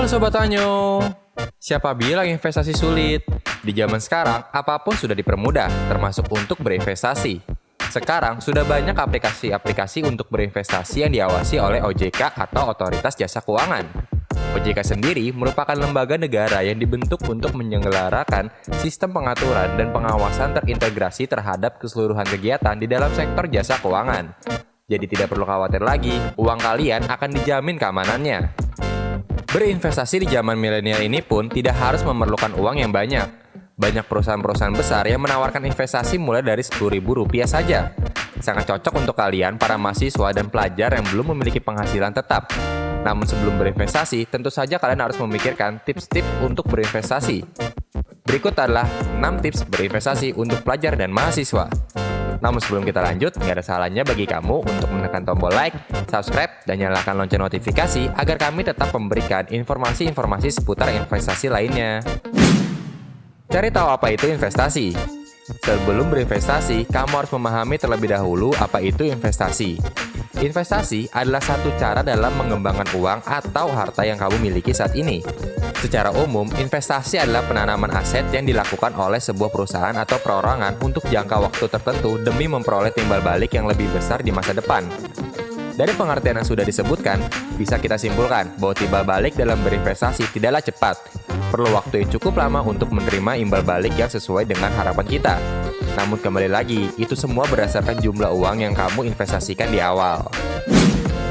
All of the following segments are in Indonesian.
Halo Sobat Tanyo, siapa bilang investasi sulit? Di zaman sekarang, apapun sudah dipermudah, termasuk untuk berinvestasi. Sekarang, sudah banyak aplikasi-aplikasi untuk berinvestasi yang diawasi oleh OJK atau Otoritas Jasa Keuangan. OJK sendiri merupakan lembaga negara yang dibentuk untuk menyelenggarakan sistem pengaturan dan pengawasan terintegrasi terhadap keseluruhan kegiatan di dalam sektor jasa keuangan. Jadi tidak perlu khawatir lagi, uang kalian akan dijamin keamanannya. Berinvestasi di zaman milenial ini pun tidak harus memerlukan uang yang banyak. Banyak perusahaan-perusahaan besar yang menawarkan investasi mulai dari Rp10.000 saja. Sangat cocok untuk kalian para mahasiswa dan pelajar yang belum memiliki penghasilan tetap. Namun sebelum berinvestasi, tentu saja kalian harus memikirkan tips-tips untuk berinvestasi. Berikut adalah 6 tips berinvestasi untuk pelajar dan mahasiswa. Namun sebelum kita lanjut, nggak ada salahnya bagi kamu untuk menekan tombol like, subscribe, dan nyalakan lonceng notifikasi agar kami tetap memberikan informasi-informasi seputar investasi lainnya. Cari tahu apa itu investasi. Sebelum berinvestasi, kamu harus memahami terlebih dahulu apa itu investasi. Investasi adalah satu cara dalam mengembangkan uang atau harta yang kamu miliki saat ini. Secara umum, investasi adalah penanaman aset yang dilakukan oleh sebuah perusahaan atau perorangan untuk jangka waktu tertentu demi memperoleh timbal balik yang lebih besar di masa depan. Dari pengertian yang sudah disebutkan, bisa kita simpulkan bahwa timbal balik dalam berinvestasi tidaklah cepat. Perlu waktu yang cukup lama untuk menerima imbal balik yang sesuai dengan harapan kita. Namun kembali lagi, itu semua berdasarkan jumlah uang yang kamu investasikan di awal.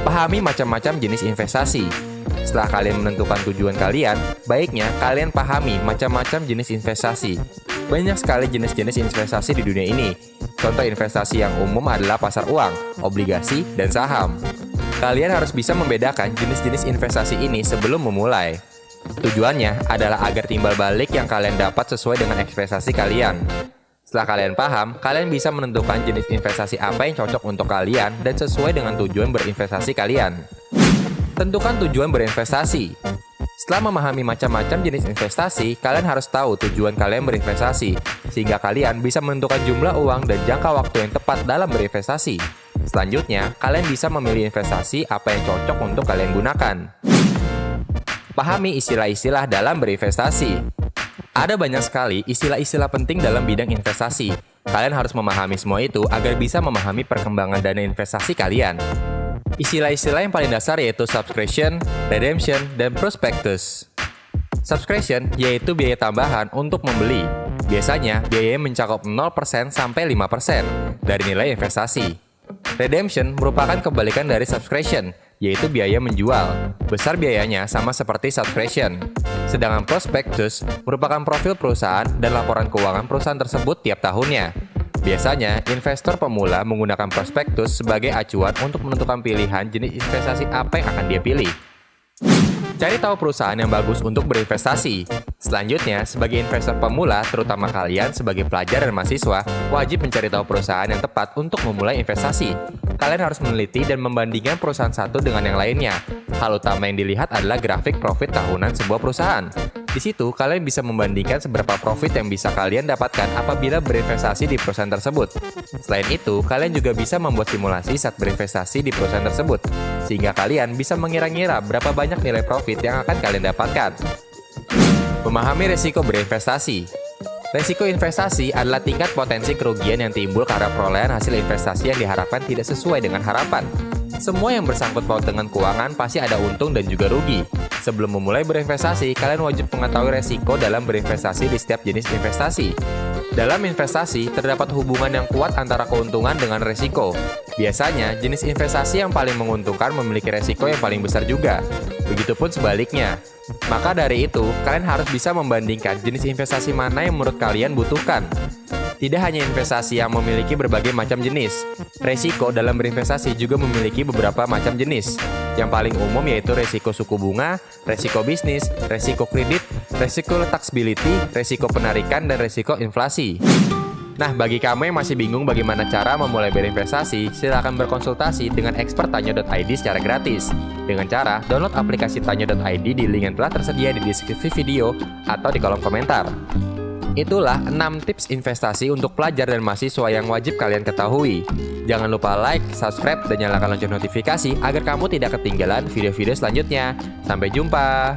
Pahami macam-macam jenis investasi. Setelah kalian menentukan tujuan kalian, baiknya kalian pahami macam-macam jenis investasi. Banyak sekali jenis-jenis investasi di dunia ini. Contoh investasi yang umum adalah pasar uang, obligasi, dan saham. Kalian harus bisa membedakan jenis-jenis investasi ini sebelum memulai. Tujuannya adalah agar timbal balik yang kalian dapat sesuai dengan ekspektasi kalian. Setelah kalian paham, kalian bisa menentukan jenis investasi apa yang cocok untuk kalian dan sesuai dengan tujuan berinvestasi kalian. Tentukan tujuan berinvestasi. Setelah memahami macam-macam jenis investasi, kalian harus tahu tujuan kalian berinvestasi, sehingga kalian bisa menentukan jumlah uang dan jangka waktu yang tepat dalam berinvestasi. Selanjutnya, kalian bisa memilih investasi apa yang cocok untuk kalian gunakan. Pahami istilah-istilah dalam berinvestasi. Ada banyak sekali istilah-istilah penting dalam bidang investasi. Kalian harus memahami semua itu agar bisa memahami perkembangan dana investasi kalian. Istilah-istilah yang paling dasar yaitu subscription, redemption, dan prospectus. Subscription yaitu biaya tambahan untuk membeli. Biasanya, biayanya mencakup 0% sampai 5% dari nilai investasi. Redemption merupakan kebalikan dari subscription, yaitu biaya menjual. Besar biayanya sama seperti subscription. Sedangkan prospectus merupakan profil perusahaan dan laporan keuangan perusahaan tersebut tiap tahunnya. Biasanya, investor pemula menggunakan prospektus sebagai acuan untuk menentukan pilihan jenis investasi apa yang akan dia pilih. Cari tahu perusahaan yang bagus untuk berinvestasi. Selanjutnya, sebagai investor pemula, terutama kalian sebagai pelajar dan mahasiswa, wajib mencari tahu perusahaan yang tepat untuk memulai investasi. Kalian harus meneliti dan membandingkan perusahaan satu dengan yang lainnya. Hal utama yang dilihat adalah grafik profit tahunan sebuah perusahaan. Di situ, kalian bisa membandingkan seberapa profit yang bisa kalian dapatkan apabila berinvestasi di perusahaan tersebut. Selain itu, kalian juga bisa membuat simulasi saat berinvestasi di perusahaan tersebut, sehingga kalian bisa mengira-ngira berapa banyak nilai profit yang akan kalian dapatkan. Memahami risiko berinvestasi. Risiko investasi adalah tingkat potensi kerugian yang timbul karena perolehan hasil investasi yang diharapkan tidak sesuai dengan harapan. Semua yang bersangkut paut dengan keuangan pasti ada untung dan juga rugi. Sebelum memulai berinvestasi, kalian wajib mengetahui resiko dalam berinvestasi di setiap jenis investasi. Dalam investasi, terdapat hubungan yang kuat antara keuntungan dengan resiko. Biasanya, jenis investasi yang paling menguntungkan memiliki resiko yang paling besar juga. Begitupun sebaliknya. Maka dari itu, kalian harus bisa membandingkan jenis investasi mana yang menurut kalian butuhkan. Tidak hanya investasi yang memiliki berbagai macam jenis, resiko dalam berinvestasi juga memiliki beberapa macam jenis. Yang paling umum yaitu resiko suku bunga, resiko bisnis, resiko kredit, resiko taxability, resiko penarikan, dan resiko inflasi. Nah, bagi kamu yang masih bingung bagaimana cara memulai berinvestasi, silakan berkonsultasi dengan expert Tanyo.id secara gratis. Dengan cara download aplikasi Tanyo.id di link yang telah tersedia di deskripsi video atau di kolom komentar. Itulah 6 tips investasi untuk pelajar dan mahasiswa yang wajib kalian ketahui. Jangan lupa like, subscribe, dan nyalakan lonceng notifikasi agar kamu tidak ketinggalan video-video selanjutnya. Sampai jumpa!